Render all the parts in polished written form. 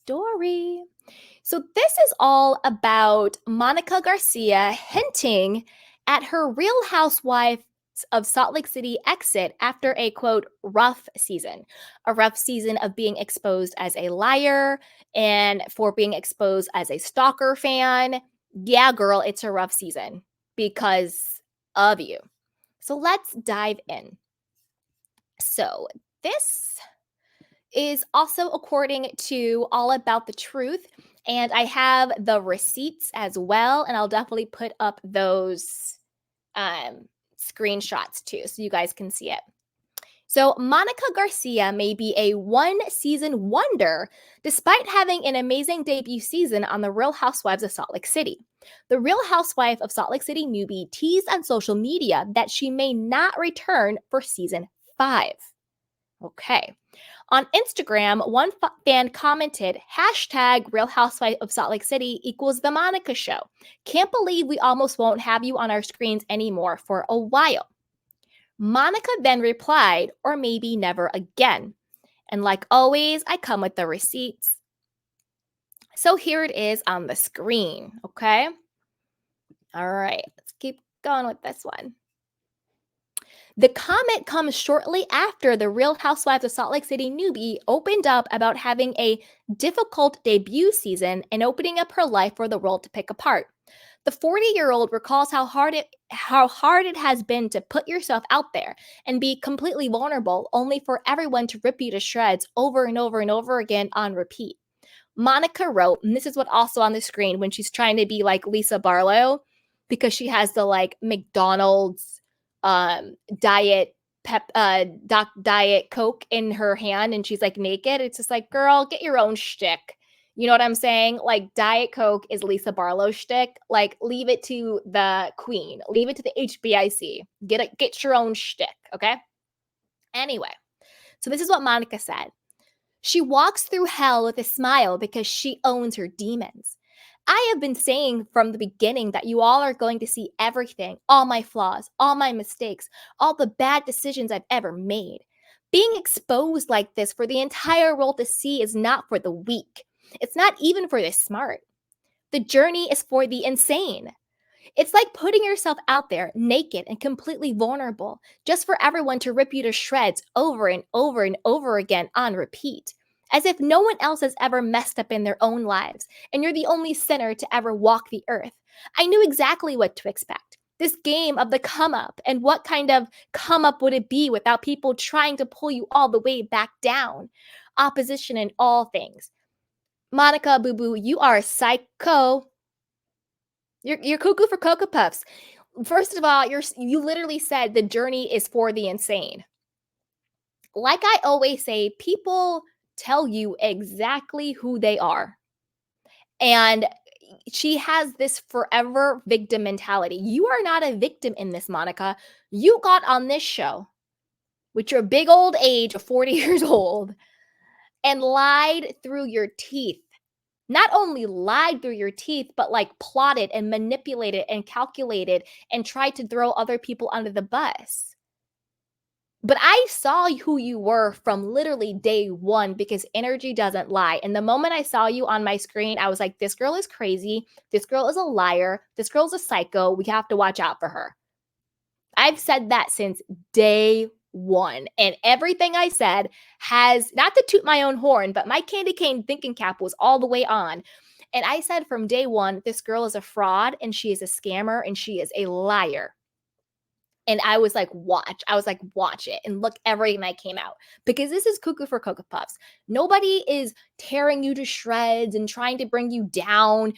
story. So, this is all about Monica Garcia hinting at her Real Housewives of Salt Lake City exit after a quote, rough season. A rough season of being exposed as a liar and for being exposed as a stalker fan. Yeah, girl, it's a rough season because of you. So, let's dive in. So, this is also according to All About the Truth. And I have the receipts as well. And I'll definitely put up those screenshots too so you guys can see it. So, Monica Garcia may be a one season wonder despite having an amazing debut season on The Real Housewives of Salt Lake City. The Real Housewife of Salt Lake City newbie teased on social media that she may not return for season 5. Okay. On Instagram, one fan commented, hashtag Real Housewife of Salt Lake City equals The Monica Show. Can't believe we almost won't have you on our screens anymore for a while. Monica then replied, or maybe never again. And like always, I come with the receipts. So here it is on the screen, okay? All right, let's keep going with this one. The comment comes shortly after the Real Housewives of Salt Lake City newbie opened up about having a difficult debut season and opening up her life for the world to pick apart. The 40-year-old recalls how hard it has been to put yourself out there and be completely vulnerable only for everyone to rip you to shreds over and over and over again on repeat. Monica wrote, and this is what also on the screen when she's trying to be like Lisa Barlow because she has the like McDonald's diet diet Coke in her hand and she's like naked. It's just like, girl, get your own shtick. You know what I'm saying? Like Diet Coke is Lisa Barlow's shtick. Like leave it to the queen. Leave it to the HBIC. Get your own shtick, okay? Anyway, so this is what Monica said. She walks through hell with a smile because she owns her demons. I have been saying from the beginning that you all are going to see everything, all my flaws, all my mistakes, all the bad decisions I've ever made. Being exposed like this for the entire world to see is not for the weak. It's not even for the smart. The journey is for the insane. It's like putting yourself out there naked and completely vulnerable just for everyone to rip you to shreds over and over and over again on repeat. As if no one else has ever messed up in their own lives, and you're the only sinner to ever walk the earth. I knew exactly what to expect. This game of the come up, and what kind of come up would it be without people trying to pull you all the way back down? Opposition in all things. Monica Boo Boo, you are a psycho. You're cuckoo for Cocoa Puffs. First of all, you literally said the journey is for the insane. Like I always say, people tell you exactly who they are. And she has this forever victim mentality. You are not a victim in this, Monica. You got on this show with your big old age of 40 years old and lied through your teeth. Not only lied through your teeth, but like plotted and manipulated and calculated and tried to throw other people under the bus. But I saw who you were from literally day one because energy doesn't lie. And the moment I saw you on my screen, I was like, this girl is crazy. This girl is a liar. This girl's a psycho. We have to watch out for her. I've said that since day one. And everything I said has, not to toot my own horn, but my candy cane thinking cap was all the way on. And I said from day one, this girl is a fraud and she is a scammer and she is a liar. And I was like, watch it. And look, every night came out. Because this is cuckoo for Cocoa Puffs. Nobody is tearing you to shreds and trying to bring you down.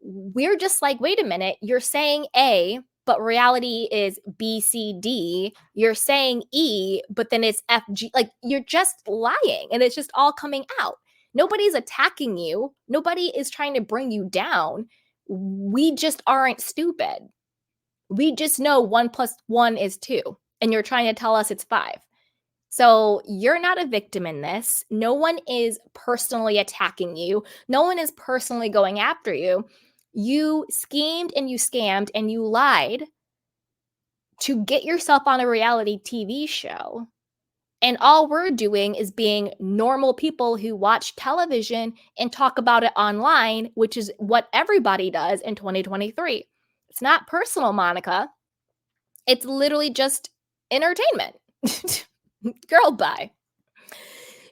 We're just like, wait a minute, you're saying A, but reality is B, C, D. You're saying E, but then it's F, G. Like, you're just lying. And it's just all coming out. Nobody's attacking you. Nobody is trying to bring you down. We just aren't stupid. We just know 1 + 1 is 2, and you're trying to tell us it's 5. So you're not a victim in this. No one is personally attacking you. No one is personally going after you. You schemed and you scammed and you lied to get yourself on a reality TV show. And all we're doing is being normal people who watch television and talk about it online, which is what everybody does in 2023. It's not personal, Monica. It's literally just entertainment. Girl, bye.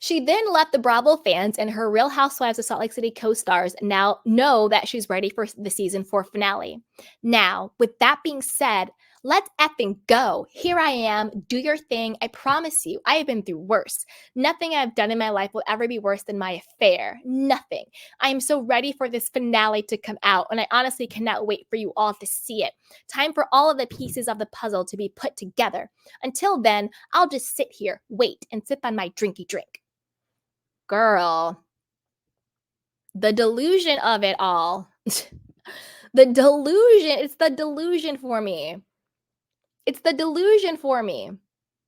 She then let the Bravo fans and her Real Housewives of Salt Lake City co-stars now know that she's ready for the season 4 finale. Now, with that being said, let's effing go. Here I am. Do your thing. I promise you, I have been through worse. Nothing I've done in my life will ever be worse than my affair. Nothing. I am so ready for this finale to come out, and I honestly cannot wait for you all to see it. Time for all of the pieces of the puzzle to be put together. Until then, I'll just sit here, wait, and sip on my drinky drink. Girl, the delusion of it all. The delusion, it's the delusion for me. It's the delusion for me.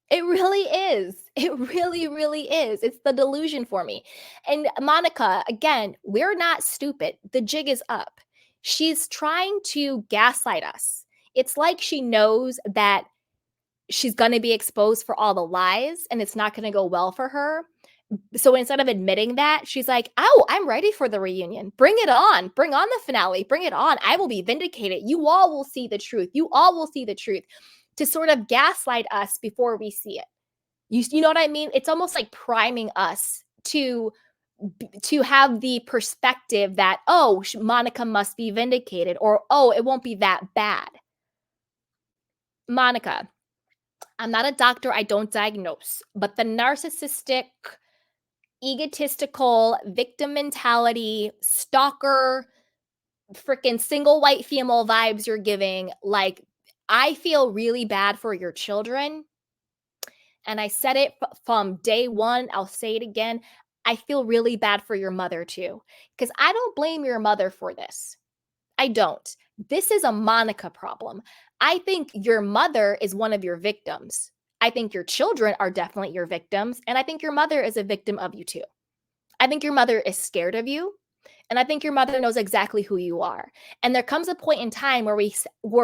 It really is. It really, really is. It's the delusion for me. And Monica, again, we're not stupid. The jig is up. She's trying to gaslight us. It's like she knows that she's going to be exposed for all the lies and it's not going to go well for her. So instead of admitting that, she's like, oh, I'm ready for the reunion. Bring it on. Bring on the finale. Bring it on. I will be vindicated. You all will see the truth. You all will see the truth, to sort of gaslight us before we see it. You know what I mean? It's almost like priming us to have the perspective that, oh, Monica must be vindicated, or, oh, it won't be that bad. Monica, I'm not a doctor. I don't diagnose, but the narcissistic, egotistical, victim mentality, stalker, freaking single white female vibes you're giving, like, I feel really bad for your children. And I said it from day one. I'll say it again. I feel really bad for your mother too, because I don't blame your mother for this. I don't. This is a Monica problem. I think your mother is one of your victims. I think your children are definitely your victims. And I think your mother is a victim of you too. I think your mother is scared of you. And I think your mother knows exactly who you are. And there comes a point in time where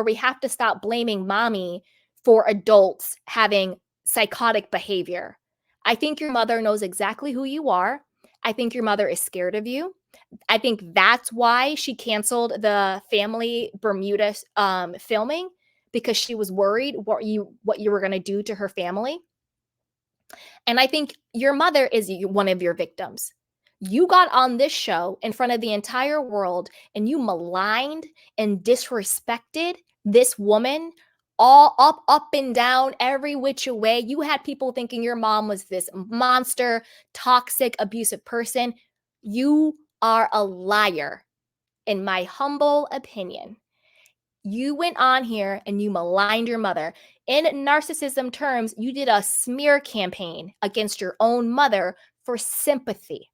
we have to stop blaming mommy for adults having psychotic behavior. I think your mother knows exactly who you are. I think your mother is scared of you. I think that's why she canceled the family Bermuda filming, because she was worried what you were going to do to her family. And I think your mother is one of your victims. You got on this show in front of the entire world and you maligned and disrespected this woman all up and down, every which way. You had people thinking your mom was this monster, toxic, abusive person. You are a liar, in my humble opinion. You went on here and you maligned your mother. In narcissism terms, you did a smear campaign against your own mother for sympathy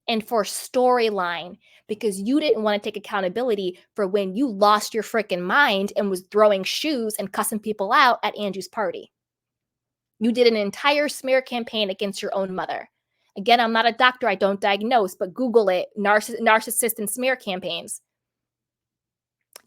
and for storyline, because you didn't want to take accountability for when you lost your freaking mind and was throwing shoes and cussing people out at Andrew's party. You did an entire smear campaign against your own mother. Again, I'm not a doctor. I don't diagnose, but Google it, narcissist and smear campaigns,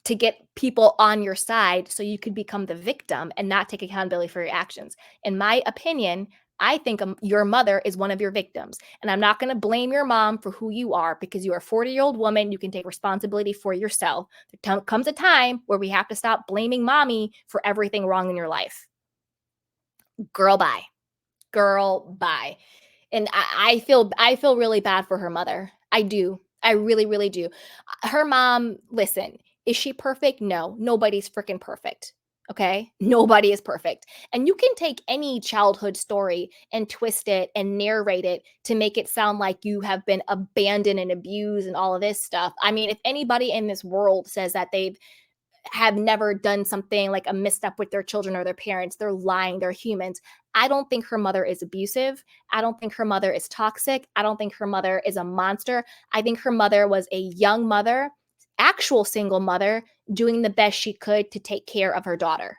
to get people on your side so you could become the victim and not take accountability for your actions. In my opinion, I think your mother is one of your victims. And I'm not going to blame your mom for who you are, because you're a 40-year-old woman. You can take responsibility for yourself. There comes a time where we have to stop blaming mommy for everything wrong in your life. Girl, bye. Girl, bye. And I feel really bad for her mother. I do. I really, really do. Her mom, listen, is she perfect? No, nobody's freaking perfect. Okay? Nobody is perfect. And you can take any childhood story and twist it and narrate it to make it sound like you have been abandoned and abused and all of this stuff. I mean, if anybody in this world says that they've have never done something like a misstep with their children or their parents, they're lying. They're humans. I don't think her mother is abusive. I don't think her mother is toxic. I don't think her mother is a monster. I think her mother was a young mother, actual single mother, doing the best she could to take care of her daughter.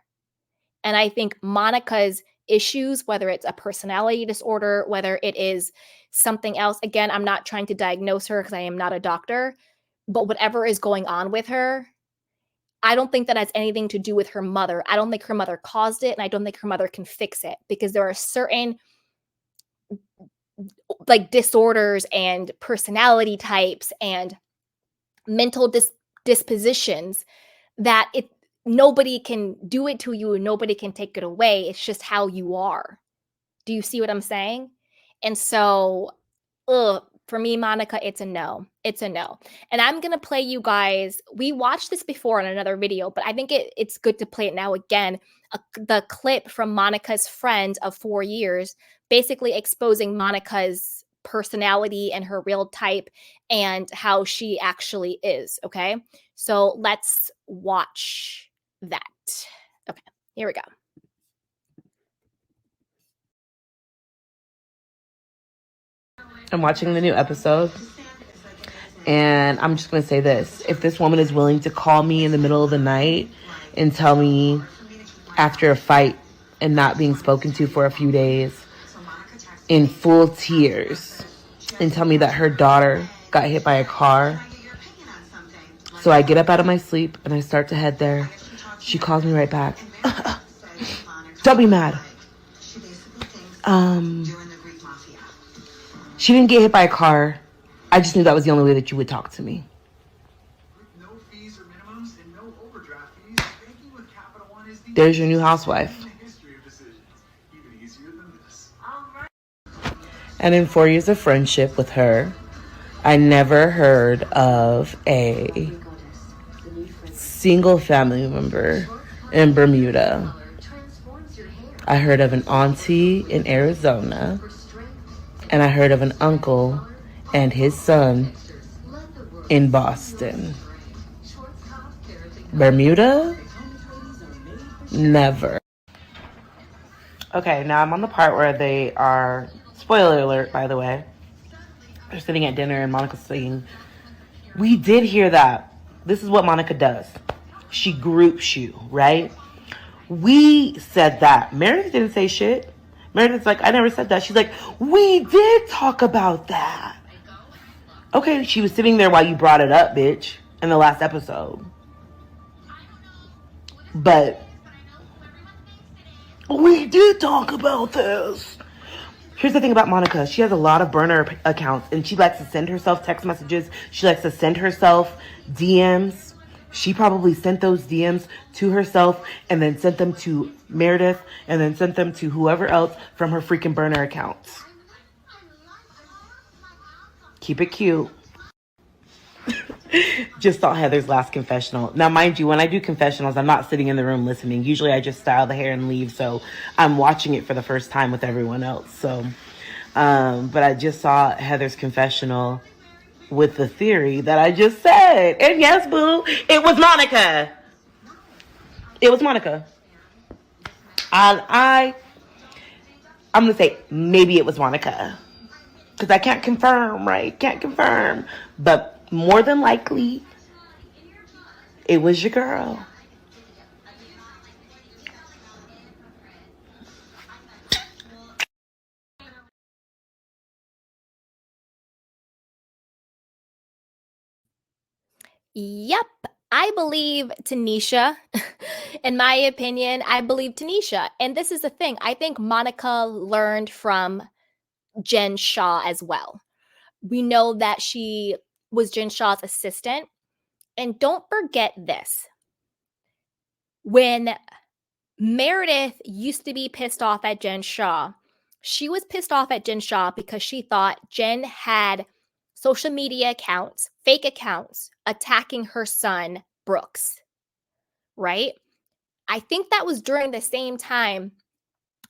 And I think Monica's issues, whether it's a personality disorder, whether it is something else, again, I'm not trying to diagnose her because I am not a doctor, but whatever is going on with her, I don't think that has anything to do with her mother. I don't think her mother caused it, and I don't think her mother can fix it, because there are certain like disorders and personality types and mental dispositions that nobody can do it to you and nobody can take it away. It's just how you are. Do you see what I'm saying? And so, for me, Monica, it's a no. It's a no. And I'm gonna play you guys. We watched this before in another video, but I think it's good to play it now again. The clip from Monica's friend of 4 years, basically exposing Monica's personality and her real type and how she actually is. Okay, so let's watch that. Okay, here we go. I'm watching the new episode, and I'm just going to say this. If this woman is willing to call me in the middle of the night and tell me after a fight and not being spoken to for a few days in full tears and tell me that her daughter got hit by a car, so I get up out of my sleep and I start to head there, she calls me right back. Don't be mad. She didn't get hit by a car. I just knew that was the only way that you would talk to me. There's your new housewife. And in 4 years of friendship with her, I never heard of a single family member in Bermuda. I heard of an auntie in Arizona, and I heard of an uncle and his son in Boston. Bermuda? Never. Okay, now I'm on the part where they are, spoiler alert, by the way, they're sitting at dinner and Monica's saying, we did hear that. This is what Monica does. She groups you, right? We said that. Meredith didn't say shit. Meredith's like, I never said that. She's like, we did talk about that. Okay, she was sitting there while you brought it up, bitch, in the last episode. But we did talk about this. Here's the thing about Monica. She has a lot of burner accounts, and she likes to send herself text messages. She likes to send herself DMs. She probably sent those DMs to herself and then sent them to Meredith and then sent them to whoever else from her freaking burner accounts. Keep it cute. Just saw Heather's last confessional. Now, mind you, when I do confessionals, I'm not sitting in the room listening. Usually I just style the hair and leave, so I'm watching it for the first time with everyone else. So, but I just saw Heather's confessional with the theory that I just said. And yes, boo, it was Monica. It was Monica. I'm going to say maybe it was Monica. Because I can't confirm, right? Can't confirm. But more than likely, it was your girl. Yep, I believe Tanisha. In my opinion, I believe Tanisha. And this is the thing. I think Monica learned from Jen Shah as well. We know that she was Jen Shah's assistant. And don't forget this. When Meredith used to be pissed off at Jen Shah, she was pissed off at Jen Shah because she thought Jen had social media accounts, fake accounts, attacking her son, Brooks, right? I think that was during the same time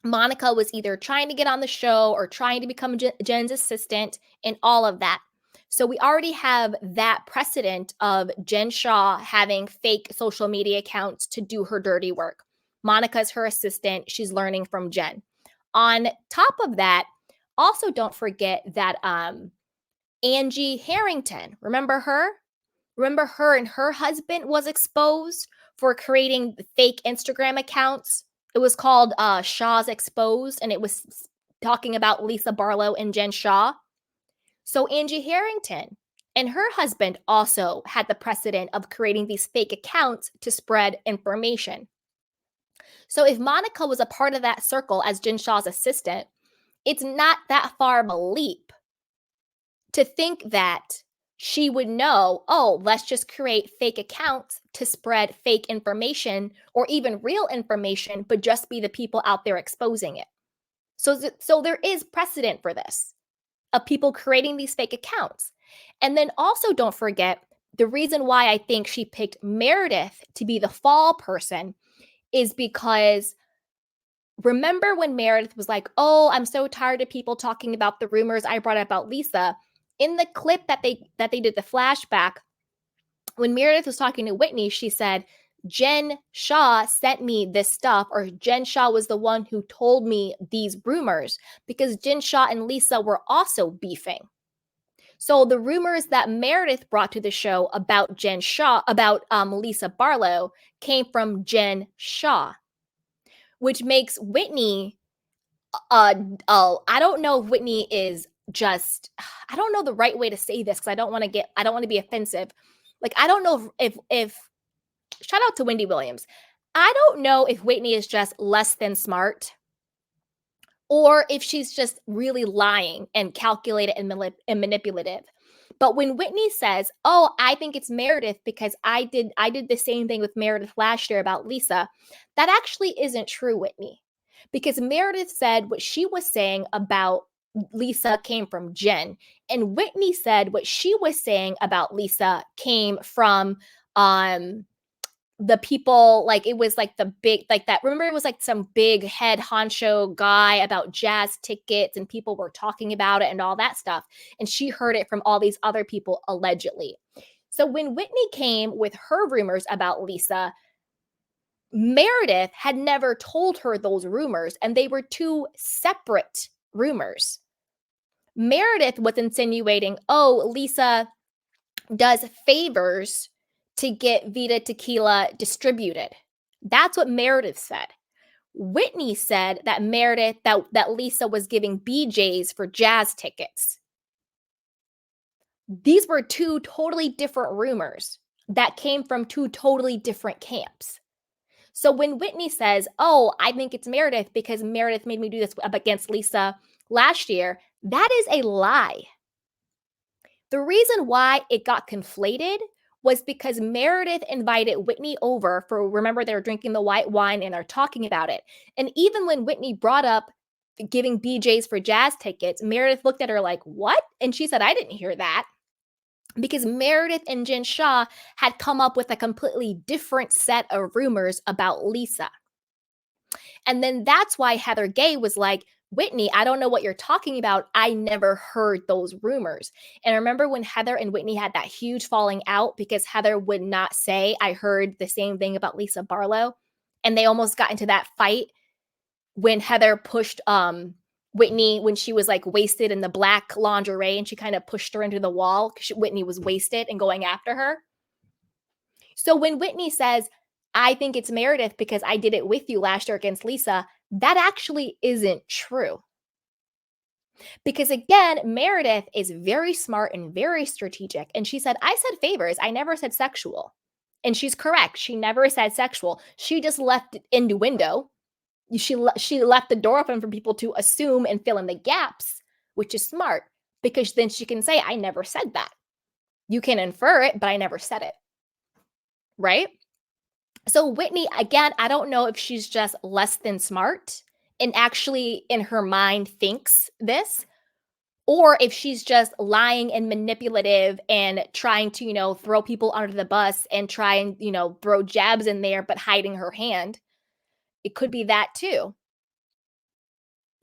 Monica was either trying to get on the show or trying to become Jen's assistant and all of that. So we already have that precedent of Jen Shah having fake social media accounts to do her dirty work. Monica's her assistant. She's learning from Jen. On top of that, also don't forget that Angie Harrington, remember her? Remember her and her husband was exposed for creating fake Instagram accounts. It was called Shah's Exposed, and it was talking about Lisa Barlow and Jen Shah. So Angie Harrington and her husband also had the precedent of creating these fake accounts to spread information. So if Monica was a part of that circle as Jen Shah's assistant, it's not that far of a leap to think that she would know, oh, let's just create fake accounts to spread fake information or even real information, but just be the people out there exposing it. So there is precedent for this, of people creating these fake accounts. And then also don't forget, the reason why I think she picked Meredith to be the fall person is because remember when Meredith was like, oh, I'm so tired of people talking about the rumors I brought up about Lisa. In the clip that they did the flashback, when Meredith was talking to Whitney, she said, Jen Shah sent me this stuff, or Jen Shah was the one who told me these rumors, because Jen Shah and Lisa were also beefing. So the rumors that Meredith brought to the show about Jen Shah, about Lisa Barlow, came from Jen Shah, which makes Whitney, I don't know if Whitney is just, I don't know the right way to say this because I don't want to be offensive. Like, I don't know if shout out to Wendy Williams. I don't know if Whitney is just less than smart or if she's just really lying and calculated and manipulative. But when Whitney says, "Oh, I think it's Meredith because I did the same thing with Meredith last year about Lisa," that actually isn't true, Whitney. Because Meredith said what she was saying about Lisa came from Jen, and Whitney said what she was saying about Lisa came from the people, like it was like the big, like that. Remember, it was like some big head honcho guy about jazz tickets, and people were talking about it and all that stuff. And she heard it from all these other people, allegedly. So when Whitney came with her rumors about Lisa, Meredith had never told her those rumors, and they were two separate rumors. Meredith was insinuating, oh, Lisa does favors to get Vita tequila distributed. That's what Meredith said. Whitney said that Meredith, that Lisa was giving BJs for jazz tickets. These were two totally different rumors that came from two totally different camps. So when Whitney says, oh, I think it's Meredith because Meredith made me do this up against Lisa last year, that is a lie. The reason why it got conflated was because Meredith invited Whitney over for, remember, they were drinking the white wine and are talking about it. And even when Whitney brought up giving BJs for jazz tickets, Meredith looked at her like, what? And she said, I didn't hear that. Because Meredith and Jen Shah had come up with a completely different set of rumors about Lisa. And then that's why Heather Gay was like, Whitney, I don't know what you're talking about. I never heard those rumors. And I remember when Heather and Whitney had that huge falling out because Heather would not say, I heard the same thing about Lisa Barlow. And they almost got into that fight when Heather pushed Whitney when she was like wasted in the black lingerie, and she kind of pushed her into the wall because Whitney was wasted and going after her. So when Whitney says, I think it's Meredith because I did it with you last year against Lisa, that actually isn't true. Because again, Meredith is very smart and very strategic. And she said, I said favors. I never said sexual. And she's correct. She never said sexual. She just left it innuendo. She left the door open for people to assume and fill in the gaps, which is smart because then she can say, I never said that. You can infer it, but I never said it. Right? So Whitney, again, I don't know if she's just less than smart and actually in her mind thinks this, or if she's just lying and manipulative and trying to, throw people under the bus and try and, throw jabs in there, but hiding her hand. It could be that too.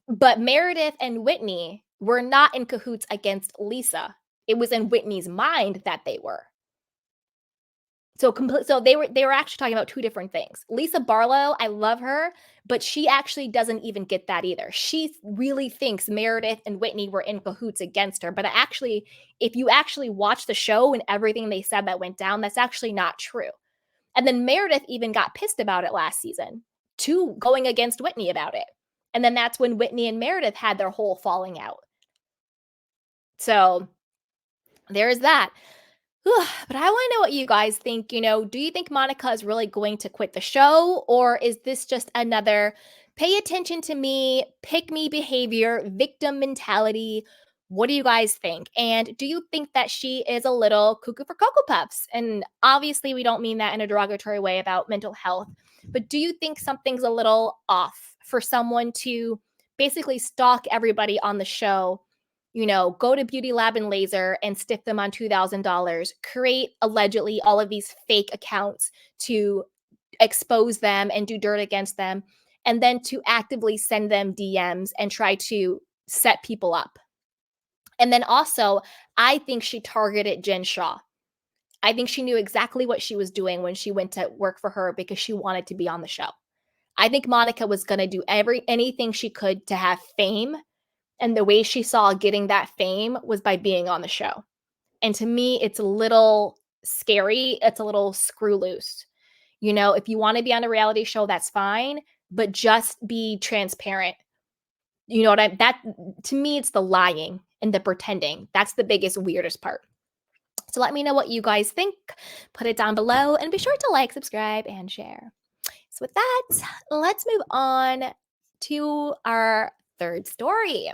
But Meredith and Whitney were not in cahoots against Lisa. It was in Whitney's mind that they were. So they were actually talking about two different things. Lisa Barlow, I love her, but she actually doesn't even get that either. She really thinks Meredith and Whitney were in cahoots against her. But actually, if you actually watch the show and everything they said that went down, that's actually not true. And then Meredith even got pissed about it last season, too, going against Whitney about it. And then that's when Whitney and Meredith had their whole falling out. So there's that. But I want to know what you guys think. Do you think Monica is really going to quit the show? Or is this just another pay attention to me, pick me behavior, victim mentality? What do you guys think? And do you think that she is a little cuckoo for Cocoa Puffs? And obviously, we don't mean that in a derogatory way about mental health, but do you think something's a little off for someone to basically stalk everybody on the show? Go to Beauty Lab and Laser and stiff them on $2,000, create allegedly all of these fake accounts to expose them and do dirt against them, and then to actively send them DMs and try to set people up. And then also, I think she targeted Jen Shaw. I think she knew exactly what she was doing when she went to work for her because she wanted to be on the show. I think Monica was going to do anything she could to have fame, and the way she saw getting that fame was by being on the show. And to me, it's a little scary. It's a little screw loose. If you want to be on a reality show, that's fine, but just be transparent. You know what that to me, it's the lying and the pretending. That's the biggest, weirdest part. So let me know what you guys think. Put it down below and be sure to like, subscribe, and share. So with that, let's move on to our third story.